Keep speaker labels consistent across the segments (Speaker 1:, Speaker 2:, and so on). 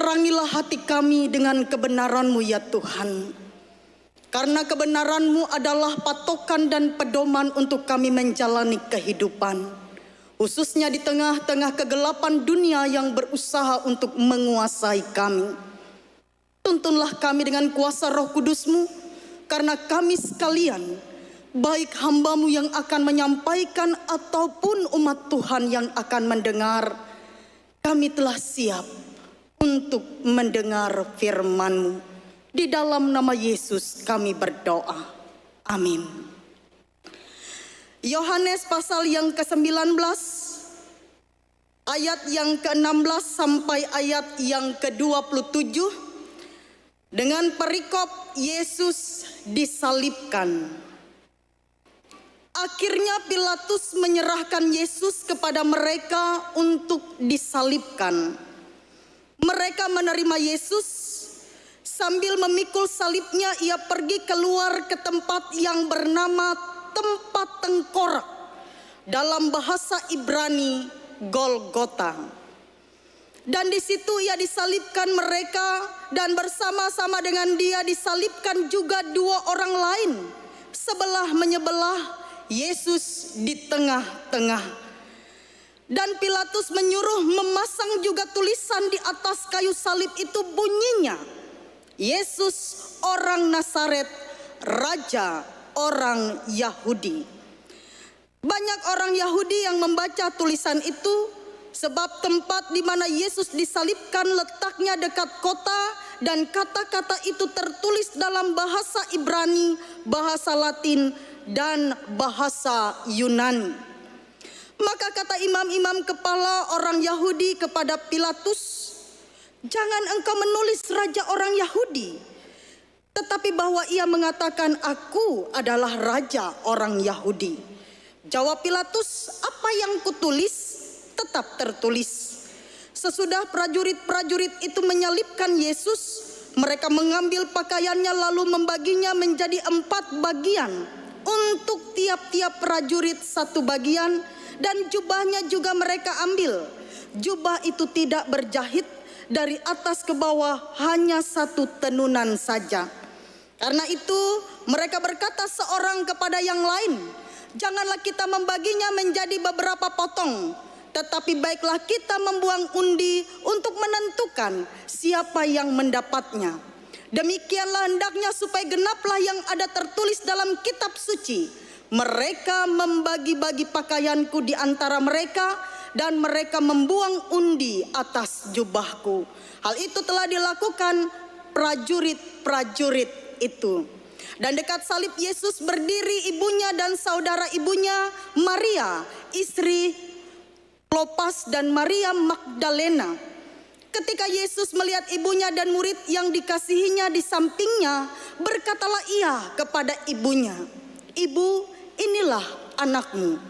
Speaker 1: Terangilah hati kami dengan kebenaran-Mu ya Tuhan. Karena kebenaran-Mu adalah patokan dan pedoman untuk kami menjalani kehidupan. Khususnya di tengah-tengah kegelapan dunia yang berusaha untuk menguasai kami. Tuntunlah kami dengan kuasa Roh Kudus-Mu, karena kami sekalian, baik hamba-Mu yang akan menyampaikan ataupun umat Tuhan yang akan mendengar, kami telah siap untuk mendengar firman-Mu. Di dalam nama Yesus kami berdoa. Amin. Yohanes pasal yang ke-19, ayat yang ke-16 sampai ayat yang ke-27, dengan perikop Yesus disalibkan. Akhirnya Pilatus menyerahkan Yesus kepada mereka untuk disalibkan. Mereka menerima Yesus. Sambil memikul salibnya, ia pergi keluar ke tempat yang bernama tempat tengkorak, dalam bahasa Ibrani Golgota. Dan di situ ia disalibkan mereka, dan bersama-sama dengan dia disalibkan juga dua orang lain, sebelah menyebelah, Yesus di tengah-tengah. Dan Pilatus menyuruh memasang juga tulisan di atas kayu salib itu, bunyinya, Yesus orang Nazaret, Raja orang Yahudi. Banyak orang Yahudi yang membaca tulisan itu, sebab tempat di mana Yesus disalibkan letaknya dekat kota, dan kata-kata itu tertulis dalam bahasa Ibrani, bahasa Latin, dan bahasa Yunani. Maka kata imam-imam kepala orang Yahudi kepada Pilatus, "Jangan engkau menulis Raja orang Yahudi, tetapi bahwa ia mengatakan, 'Aku adalah Raja orang Yahudi.'" Jawab Pilatus, "Apa yang kutulis tetap tertulis." Sesudah prajurit-prajurit itu menyalibkan Yesus, mereka mengambil pakaiannya lalu membaginya menjadi 4 bagian, untuk tiap-tiap prajurit 1 bagian, dan jubahnya juga mereka ambil. Jubah itu tidak berjahit, dari atas ke bawah hanya 1 tenunan saja. Karena itu mereka berkata seorang kepada yang lain, "Janganlah kita membaginya menjadi beberapa potong, tetapi baiklah kita membuang undi untuk menentukan siapa yang mendapatnya. Demikianlah hendaknya supaya genaplah yang ada tertulis dalam kitab suci. Mereka membagi-bagi pakaianku di antara mereka, dan mereka membuang undi atas jubahku." Hal itu telah dilakukan prajurit-prajurit itu. Dan dekat salib Yesus berdiri ibunya dan saudara ibunya, Maria, istri Klopas, dan Maria Magdalena. Ketika Yesus melihat ibunya dan murid yang dikasihinya di sampingnya, berkatalah ia kepada ibunya, "Ibu, inilah anakmu."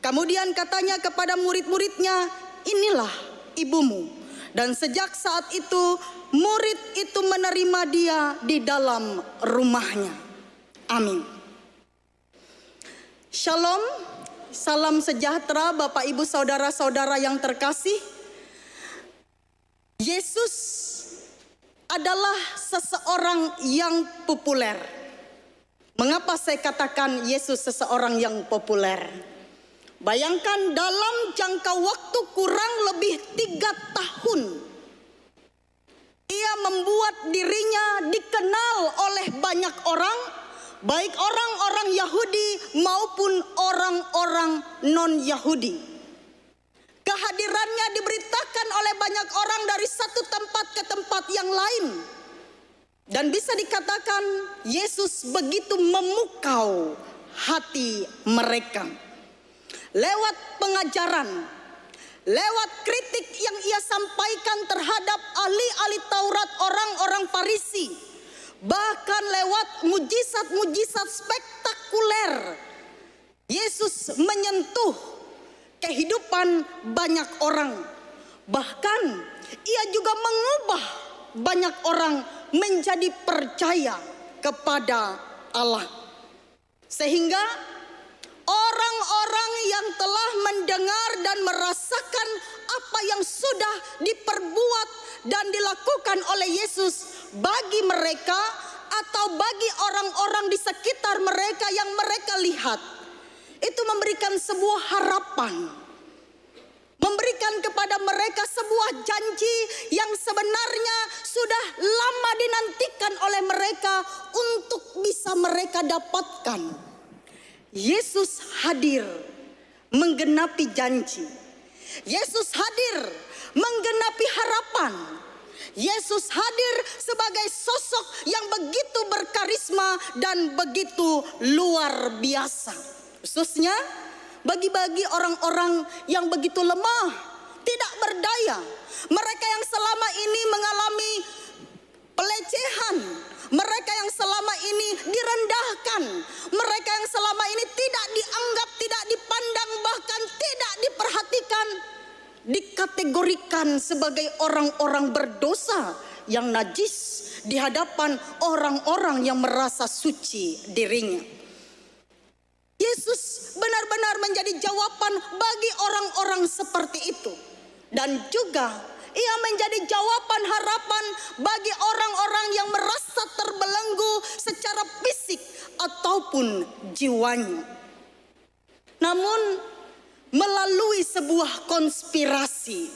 Speaker 1: Kemudian katanya kepada murid-muridnya, "Inilah ibumu." Dan sejak saat itu murid itu menerima dia di dalam rumahnya. Amin. Shalom, salam sejahtera Bapak Ibu saudara-saudara yang terkasih. Yesus adalah seseorang yang populer. Mengapa saya katakan Yesus seseorang yang populer? Bayangkan dalam jangka waktu kurang lebih 3 tahun, ia membuat dirinya dikenal oleh banyak orang, baik orang-orang Yahudi maupun orang-orang non-Yahudi. Kehadirannya diberitakan oleh banyak orang dari satu tempat ke tempat yang lain. Dan bisa dikatakan Yesus begitu memukau hati mereka. Lewat pengajaran, lewat kritik yang ia sampaikan terhadap ahli-ahli Taurat, orang-orang Farisi, bahkan lewat mujizat-mujizat spektakuler, Yesus menyentuh kehidupan banyak orang. Bahkan ia juga mengubah banyak orang menjadi percaya kepada Allah. Sehingga orang-orang yang telah mendengar dan merasakan apa yang sudah diperbuat dan dilakukan oleh Yesus bagi mereka atau bagi orang-orang di sekitar mereka yang mereka lihat, itu memberikan sebuah harapan, memberikan kepada mereka sebuah janji yang sebenarnya sudah lama dinantikan oleh mereka untuk bisa mereka dapatkan. Yesus hadir menggenapi janji. Yesus hadir menggenapi harapan. Yesus hadir sebagai sosok yang begitu berkarisma dan begitu luar biasa. Khususnya bagi orang-orang yang begitu lemah, tidak berdaya. Mereka yang selama ini mengalami pelecehan, mereka yang selama ini direndahkan, mereka yang selama ini tidak dianggap, tidak dipandang, bahkan tidak diperhatikan, dikategorikan sebagai orang-orang berdosa yang najis di hadapan orang-orang yang merasa suci dirinya. Yesus benar-benar menjadi jawaban bagi orang-orang seperti itu. Dan juga Ia menjadi jawaban harapan bagi orang-orang yang merasa terbelenggu secara fisik ataupun jiwanya. Namun melalui sebuah konspirasi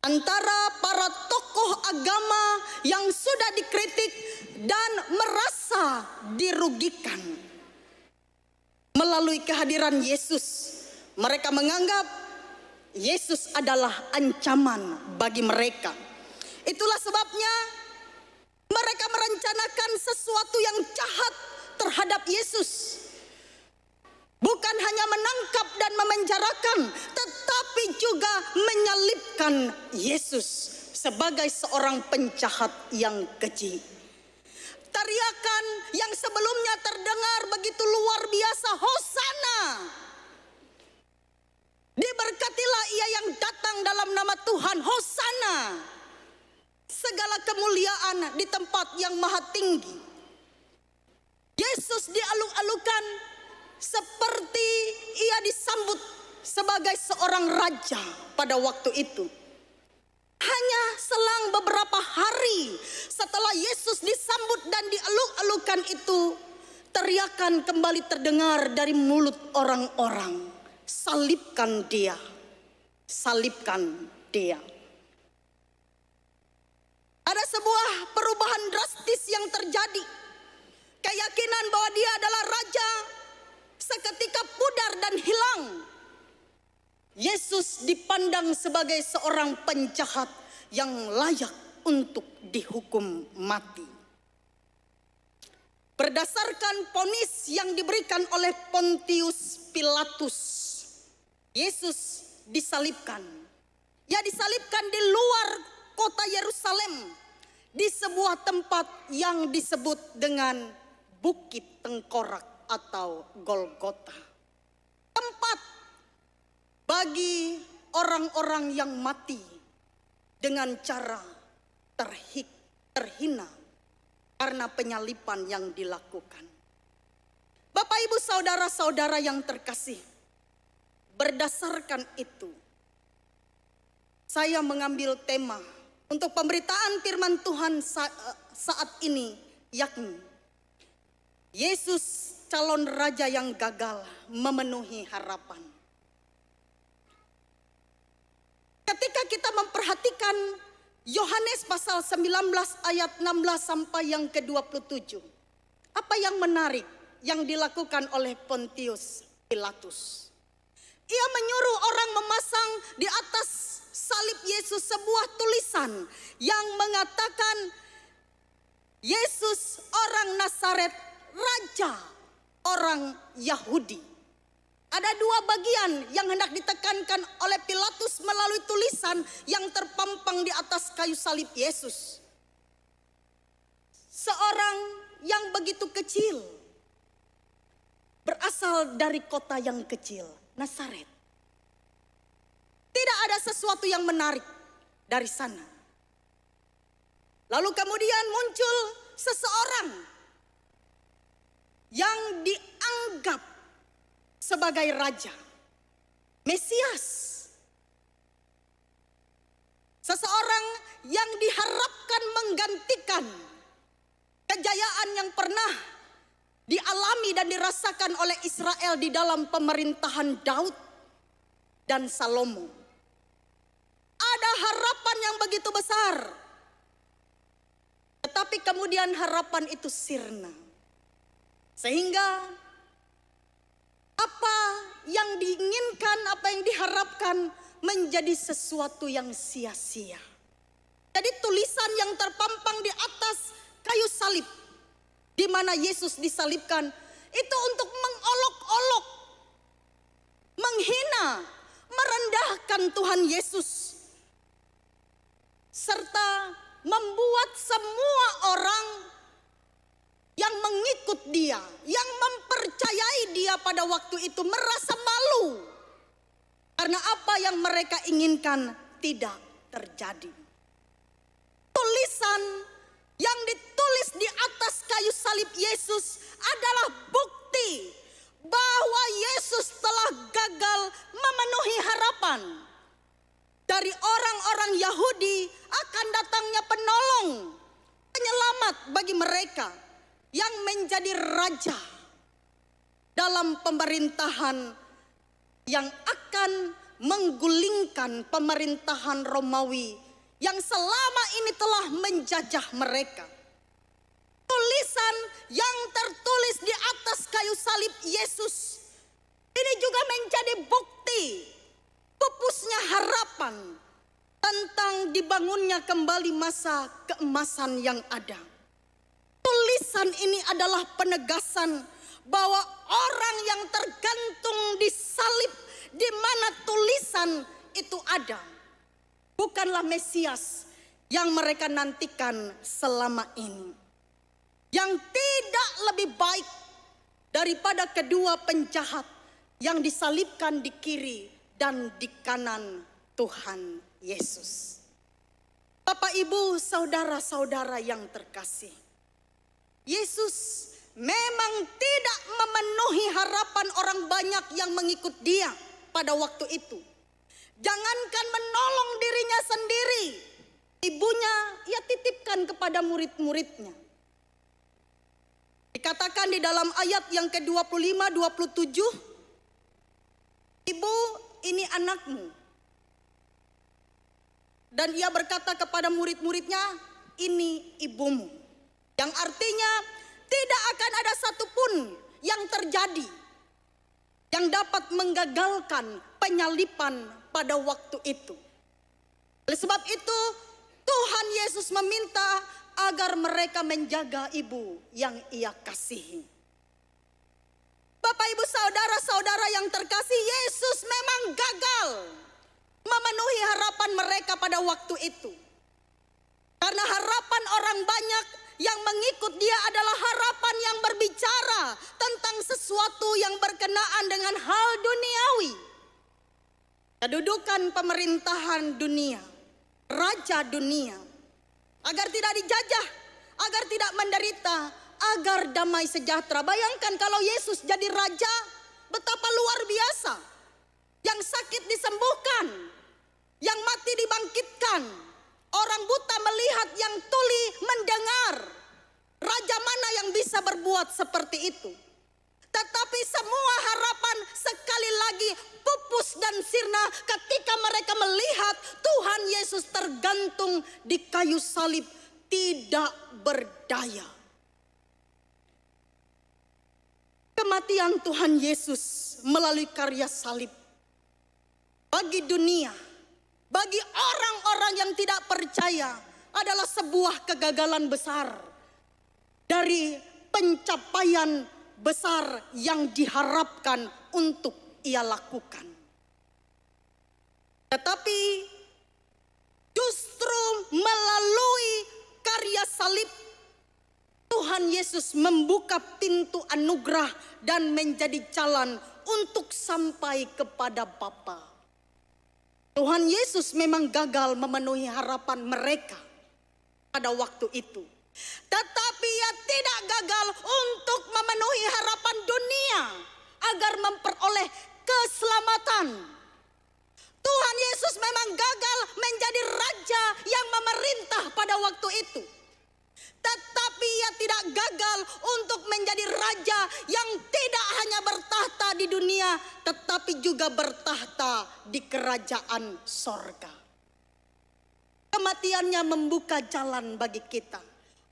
Speaker 1: antara para tokoh agama yang sudah dikritik dan merasa dirugikan, melalui kehadiran Yesus, mereka menganggap Yesus adalah ancaman bagi mereka. Itulah sebabnya mereka merencanakan sesuatu yang jahat terhadap Yesus. Bukan hanya menangkap dan memenjarakan, tetapi juga menyalibkan Yesus sebagai seorang penjahat yang keji. Teriakan yang sebelumnya terdengar begitu luar biasa, Hosana. Diberkatilah Ia yang datang dalam nama Tuhan, Hosana. Segala kemuliaan di tempat yang maha tinggi. Yesus dialuk-alukan seperti Ia disambut sebagai seorang raja pada waktu itu. Hanya selang beberapa hari setelah Yesus disambut dan dialuk-alukan itu, teriakan kembali terdengar dari mulut orang-orang, salibkan Dia, salibkan Dia. Ada sebuah perubahan drastis yang terjadi. Keyakinan bahwa Dia adalah raja seketika pudar dan hilang. Yesus dipandang sebagai seorang penjahat yang layak untuk dihukum mati. Berdasarkan vonis yang diberikan oleh Pontius Pilatus, Yesus disalibkan. Ia disalibkan di luar kota Yerusalem, di sebuah tempat yang disebut dengan Bukit Tengkorak atau Golgota. Tempat bagi orang-orang yang mati dengan cara terhina karena penyalipan yang dilakukan. Bapak, Ibu, saudara-saudara yang terkasih, berdasarkan itu saya mengambil tema untuk pemberitaan firman Tuhan saat ini, yakni Yesus calon raja yang gagal memenuhi harapan. Ketika kita memperhatikan Yohanes pasal 19 ayat 16 sampai yang ke-27. Apa yang menarik yang dilakukan oleh Pontius Pilatus? Ia menyuruh orang memasang di atas salib Yesus sebuah tulisan yang mengatakan Yesus orang Nazaret, raja orang Yahudi. Ada dua bagian yang hendak ditekankan oleh Pilatus melalui tulisan yang terpampang di atas kayu salib Yesus. Seorang yang begitu kecil, berasal dari kota yang kecil, Nazaret. Tidak ada sesuatu yang menarik dari sana. Lalu kemudian muncul seseorang yang dianggap sebagai raja, Mesias. Seseorang yang diharapkan menggantikan kejayaan yang pernah dialami dan dirasakan oleh Israel di dalam pemerintahan Daud dan Salomo. Ada harapan yang begitu besar, tetapi kemudian harapan itu sirna. Sehingga apa yang diinginkan, apa yang diharapkan menjadi sesuatu yang sia-sia. Jadi tulisan yang terpampang di atas kayu salib, di mana Yesus disalibkan, itu untuk mengolok-olok, menghina, merendahkan Tuhan Yesus, serta membuat semua orang yang mengikut dia, yang mempercayai dia pada waktu itu merasa malu karena apa yang mereka inginkan tidak terjadi. Tulisan yang ditulis di atas kayu salib Yesus adalah bukti bahwa Yesus telah gagal memenuhi harapan dari orang-orang Yahudi akan datangnya penolong, penyelamat bagi mereka yang menjadi raja dalam pemerintahan yang akan menggulingkan pemerintahan Romawi yang selama ini telah menjajah mereka. Tulisan yang tertulis di atas kayu salib Yesus ini juga menjadi bukti pupusnya harapan tentang dibangunnya kembali masa keemasan yang ada. Tulisan ini adalah penegasan bahwa orang yang tergantung di salib di mana tulisan itu ada bukanlah Mesias yang mereka nantikan selama ini. Yang tidak lebih baik daripada kedua penjahat yang disalibkan di kiri dan di kanan Tuhan Yesus. Bapak, Ibu, saudara-saudara yang terkasih, Yesus memang tidak memenuhi harapan orang banyak yang mengikut dia pada waktu itu. Jangankan menolong dirinya sendiri, ibunya ia titipkan kepada murid-muridnya. Dikatakan di dalam ayat yang ke-25-27, "Ibu, ini anakmu." Dan ia berkata kepada murid-muridnya, "Ini ibumu." Yang artinya tidak akan ada satupun yang terjadi yang dapat menggagalkan penyaliban pada waktu itu. Oleh sebab itu Tuhan Yesus meminta agar mereka menjaga ibu yang ia kasihi. Bapak, Ibu, saudara-saudara yang terkasih, Yesus memang gagal memenuhi harapan mereka pada waktu itu. Karena harapan orang banyak yang mengikut dia adalah harapan yang berbicara tentang sesuatu yang berkenaan dengan hal duniawi. Kedudukan pemerintahan dunia, raja dunia, agar tidak dijajah, agar tidak menderita, agar damai sejahtera. Bayangkan kalau Yesus jadi raja, betapa luar biasa. Yang sakit disembuhkan, yang mati dibangkitkan, orang buta melihat, yang tuli mendengar. Raja mana yang bisa berbuat seperti itu? Tetapi semua harapan sekali lagi pupus dan sirna ketika mereka melihat Tuhan Yesus tergantung di kayu salib, tidak berdaya. Kematian Tuhan Yesus melalui karya salib bagi dunia, bagi orang-orang yang tidak percaya adalah sebuah kegagalan besar dari pencapaian besar yang diharapkan untuk ia lakukan. Tetapi justru melalui karya salib Tuhan Yesus membuka pintu anugerah dan menjadi jalan untuk sampai kepada Bapa. Tuhan Yesus memang gagal memenuhi harapan mereka pada waktu itu. Tetapi ia tidak gagal untuk memenuhi harapan dunia agar memperoleh keselamatan. Tuhan Yesus memang gagal menjadi raja yang memerintah pada waktu itu. Tetapi ia tidak gagal untuk menjadi raja yang tidak hanya bertahta di dunia, tetapi juga bertahta di kerajaan sorga. Kematiannya membuka jalan bagi kita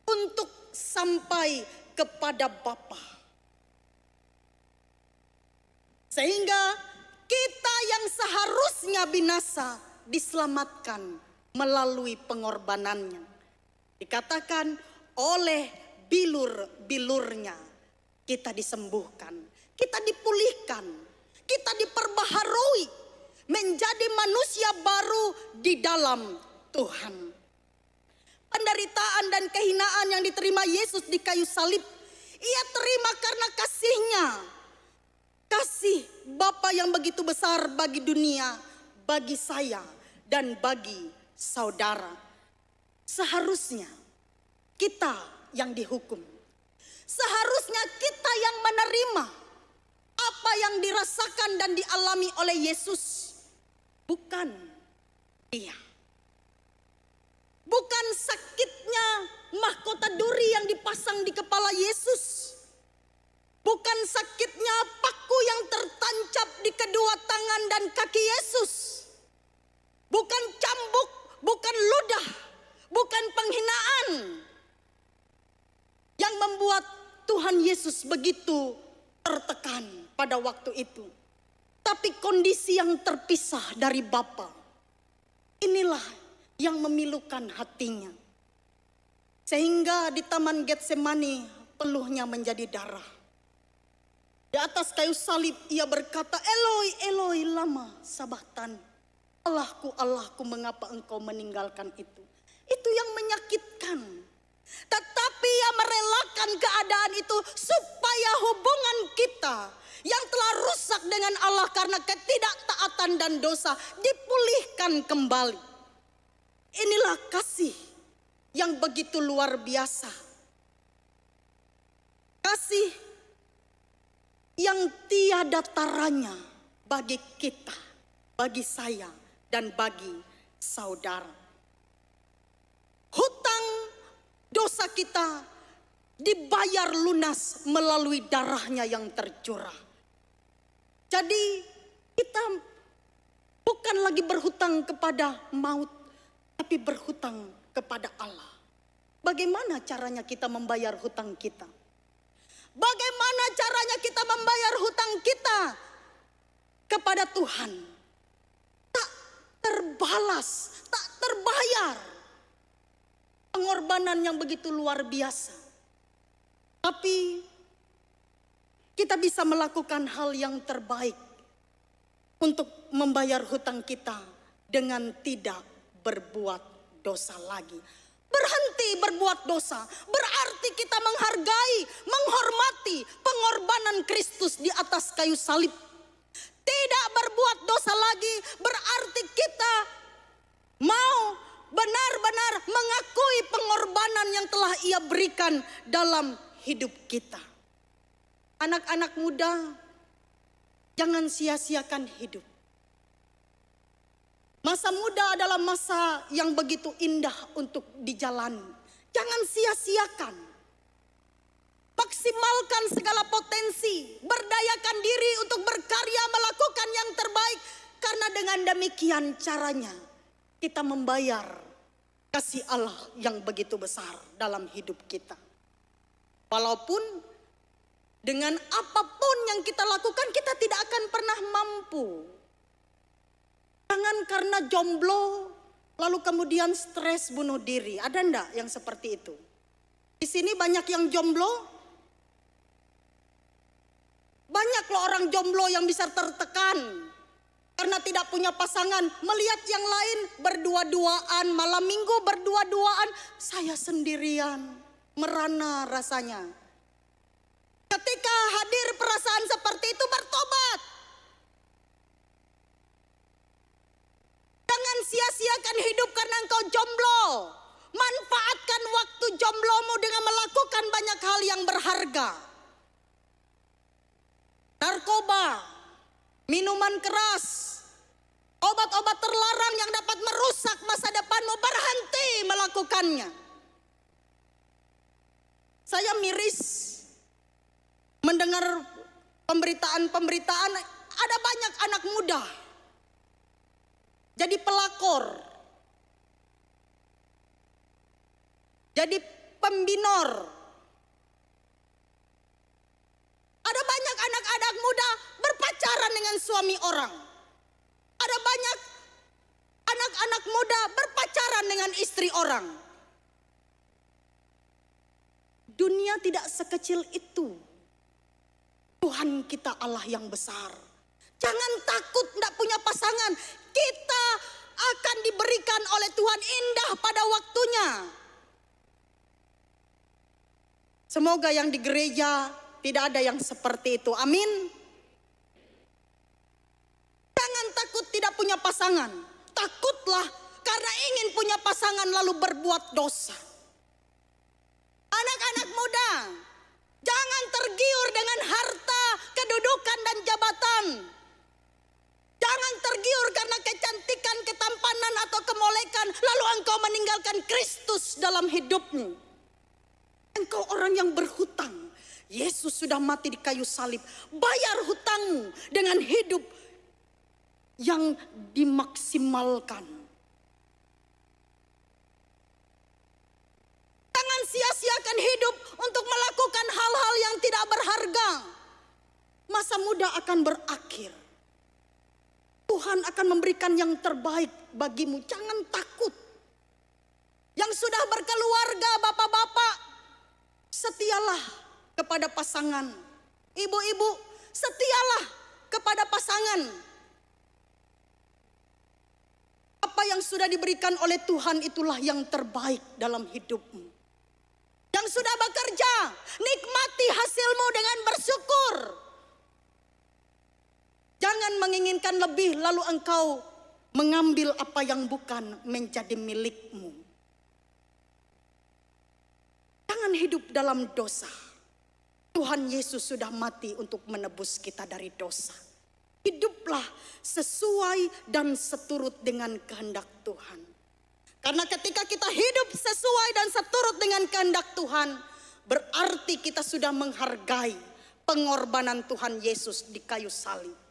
Speaker 1: untuk sampai kepada Bapa. Sehingga kita yang seharusnya binasa diselamatkan melalui pengorbanannya. Dikatakan oleh bilur-bilurnya kita disembuhkan, kita dipulihkan, kita diperbaharui menjadi manusia baru di dalam Tuhan. Penderitaan dan kehinaan yang diterima Yesus di kayu salib, ia terima karena kasih-Nya. Kasih Bapa yang begitu besar bagi dunia, bagi saya dan bagi saudara. Seharusnya kita yang dihukum. Seharusnya kita yang menerima apa yang dirasakan dan dialami oleh Yesus. Bukan dia. Bukan sakitnya mahkota duri yang dipasang di kepala Yesus. Bukan sakitnya paku yang tertancap di kedua tangan dan kaki Yesus. Bukan cambuk, bukan ludah, bukan penghinaan yang membuat Tuhan Yesus begitu tertekan pada waktu itu. Tapi kondisi yang terpisah dari Bapa, inilah yang memilukan hatinya. Sehingga di Taman Getsemani peluhnya menjadi darah. Di atas kayu salib ia berkata, Eloi, Eloi, lama sabachthani. Allahku, Allahku, mengapa engkau meninggalkan itu? Itu yang menyakitkan. Tetapi ia merelakan keadaan itu supaya hubungan kita yang telah rusak dengan Allah karena ketidaktaatan dan dosa dipulihkan kembali. Inilah kasih yang begitu luar biasa. Kasih yang tiada taranya bagi kita, bagi saya dan bagi saudara. Hutang dosa kita dibayar lunas melalui darahnya yang tercurah. Jadi kita bukan lagi berhutang kepada maut, tapi berhutang kepada Allah. Bagaimana caranya kita membayar hutang kita? Bagaimana caranya kita membayar hutang kita kepada Tuhan? Tak terbalas, tak terbayar. Pengorbanan yang begitu luar biasa. Tapi kita bisa melakukan hal yang terbaik untuk membayar hutang kita dengan tidak berbuat dosa lagi. Berhenti berbuat dosa berarti kita menghargai, menghormati pengorbanan Kristus di atas kayu salib. Tidak berbuat dosa lagi berarti kita mau benar-benar mengakui pengorbanan yang telah Ia berikan dalam hidup kita. Anak-anak muda, jangan sia-siakan hidup. Masa muda adalah masa yang begitu indah untuk dijalani. Jangan sia-siakan. Maksimalkan segala potensi. Berdayakan diri untuk berkarya melakukan yang terbaik. Karena dengan demikian caranya kita membayar kasih Allah yang begitu besar dalam hidup kita. Walaupun dengan apapun yang kita lakukan kita tidak akan pernah mampu. Jangan karena jomblo lalu kemudian stres bunuh diri. Ada enggak yang seperti itu? Di sini banyak yang jomblo. Banyak loh orang jomblo yang bisa tertekan karena tidak punya pasangan. Melihat yang lain berdua-duaan, malam minggu berdua-duaan. Saya sendirian, merana rasanya. Ketika hadir perasaan seperti itu, bertobat. Jangan sia-siakan hidup karena engkau jomblo. Manfaatkan waktu jomblomu dengan melakukan banyak hal yang berharga. Narkoba, minuman keras, obat-obat terlarang yang dapat merusak masa depanmu, berhenti melakukannya. Saya miris mendengar pemberitaan ada banyak anak muda jadi pelakor, jadi pembinor. Ada banyak anak-anak muda berpacaran dengan suami orang. Ada banyak anak-anak muda berpacaran dengan istri orang. Dunia tidak sekecil itu. Tuhan kita Allah yang besar. Jangan takut tidak punya pasangan. Kita akan diberikan oleh Tuhan indah pada waktunya. Semoga yang di gereja tidak ada yang seperti itu. Amin. Jangan takut tidak punya pasangan. Takutlah karena ingin punya pasangan lalu berbuat dosa. Anak-anak muda, jangan tergiur dengan harta, kedudukan dan jabatan. Jangan tergiur karena kecantikan, ketampanan atau kemolekan lalu engkau meninggalkan Kristus dalam hidupmu. Engkau orang yang berhutang. Yesus sudah mati di kayu salib. Bayar hutangmu dengan hidup yang dimaksimalkan. Jangan sia-siakan hidup untuk melakukan hal-hal yang tidak berharga. Masa muda akan berakhir. Tuhan akan memberikan yang terbaik bagimu. Jangan takut. Yang sudah berkeluarga, bapak-bapak, setialah kepada pasangan. Ibu-ibu, setialah kepada pasangan. Apa yang sudah diberikan oleh Tuhan itulah yang terbaik dalam hidupmu. Yang sudah bekerja, nikmati hasilmu dengan bersyukur. Jangan menginginkan lebih lalu engkau mengambil apa yang bukan menjadi milikmu. Jangan hidup dalam dosa. Tuhan Yesus sudah mati untuk menebus kita dari dosa. Hiduplah sesuai dan seturut dengan kehendak Tuhan. Karena ketika kita hidup sesuai dan seturut dengan kehendak Tuhan, berarti kita sudah menghargai pengorbanan Tuhan Yesus di kayu salib.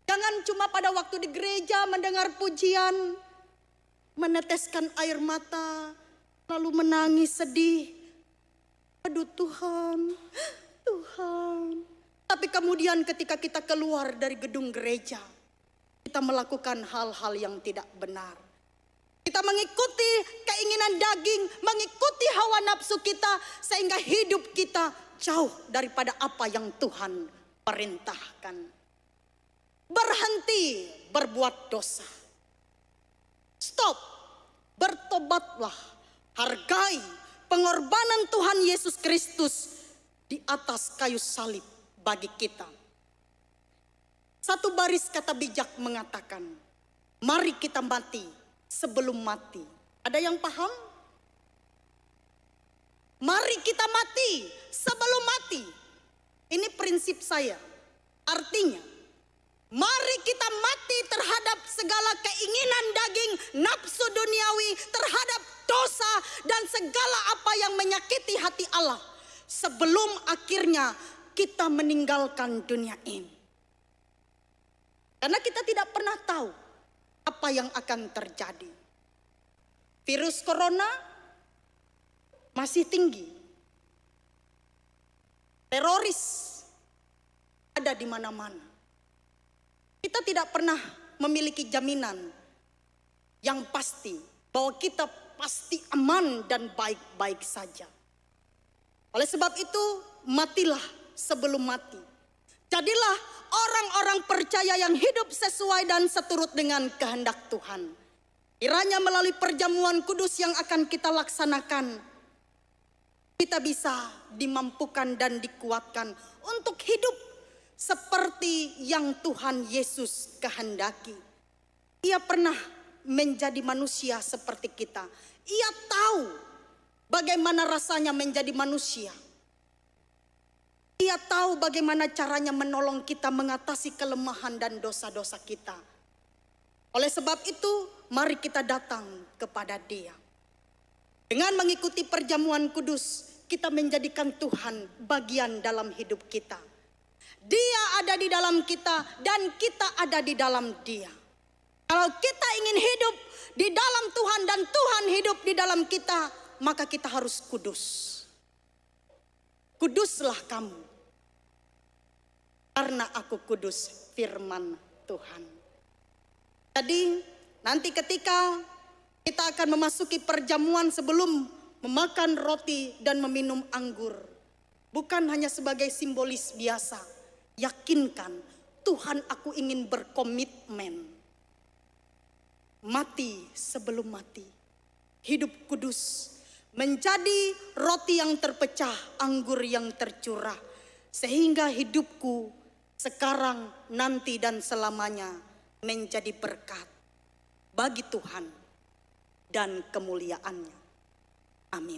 Speaker 1: Jangan cuma pada waktu di gereja mendengar pujian, meneteskan air mata, lalu menangis sedih. Aduh Tuhan, Tuhan. Tapi kemudian ketika kita keluar dari gedung gereja, kita melakukan hal-hal yang tidak benar. Kita mengikuti keinginan daging, mengikuti hawa nafsu kita, sehingga hidup kita jauh daripada apa yang Tuhan perintahkan. Berhenti berbuat dosa. Stop, bertobatlah. Hargai pengorbanan Tuhan Yesus Kristus di atas kayu salib bagi kita. Satu baris kata bijak mengatakan, mari kita mati sebelum mati. Ada yang paham? Mari kita mati sebelum mati. Ini prinsip saya. Artinya, mari kita mati terhadap segala keinginan daging, nafsu duniawi, terhadap dosa dan segala apa yang menyakiti hati Allah. Sebelum akhirnya kita meninggalkan dunia ini. Karena kita tidak pernah tahu apa yang akan terjadi. Virus corona masih tinggi. Teroris ada di mana-mana. Kita tidak pernah memiliki jaminan yang pasti bahwa kita pasti aman dan baik-baik saja. Oleh sebab itu, matilah sebelum mati. Jadilah orang-orang percaya yang hidup sesuai dan seturut dengan kehendak Tuhan. Kiranya melalui perjamuan kudus yang akan kita laksanakan, kita bisa dimampukan dan dikuatkan untuk hidup seperti yang Tuhan Yesus kehendaki. Ia pernah menjadi manusia seperti kita. Ia tahu bagaimana rasanya menjadi manusia. Ia tahu bagaimana caranya menolong kita mengatasi kelemahan dan dosa-dosa kita. Oleh sebab itu, mari kita datang kepada Dia. Dengan mengikuti perjamuan kudus, kita menjadikan Tuhan bagian dalam hidup kita. Dia ada di dalam kita dan kita ada di dalam Dia. Kalau kita ingin hidup di dalam Tuhan dan Tuhan hidup di dalam kita, maka kita harus kudus. Kuduslah kamu, karena aku kudus, firman Tuhan. Jadi nanti ketika kita akan memasuki perjamuan sebelum memakan roti dan meminum anggur, bukan hanya sebagai simbolis biasa. Yakinkan, Tuhan, aku ingin berkomitmen. Mati sebelum mati. Hidup kudus. Menjadi roti yang terpecah, anggur yang tercurah. Sehingga hidupku sekarang, nanti dan selamanya menjadi berkat bagi Tuhan dan kemuliaannya. Amin.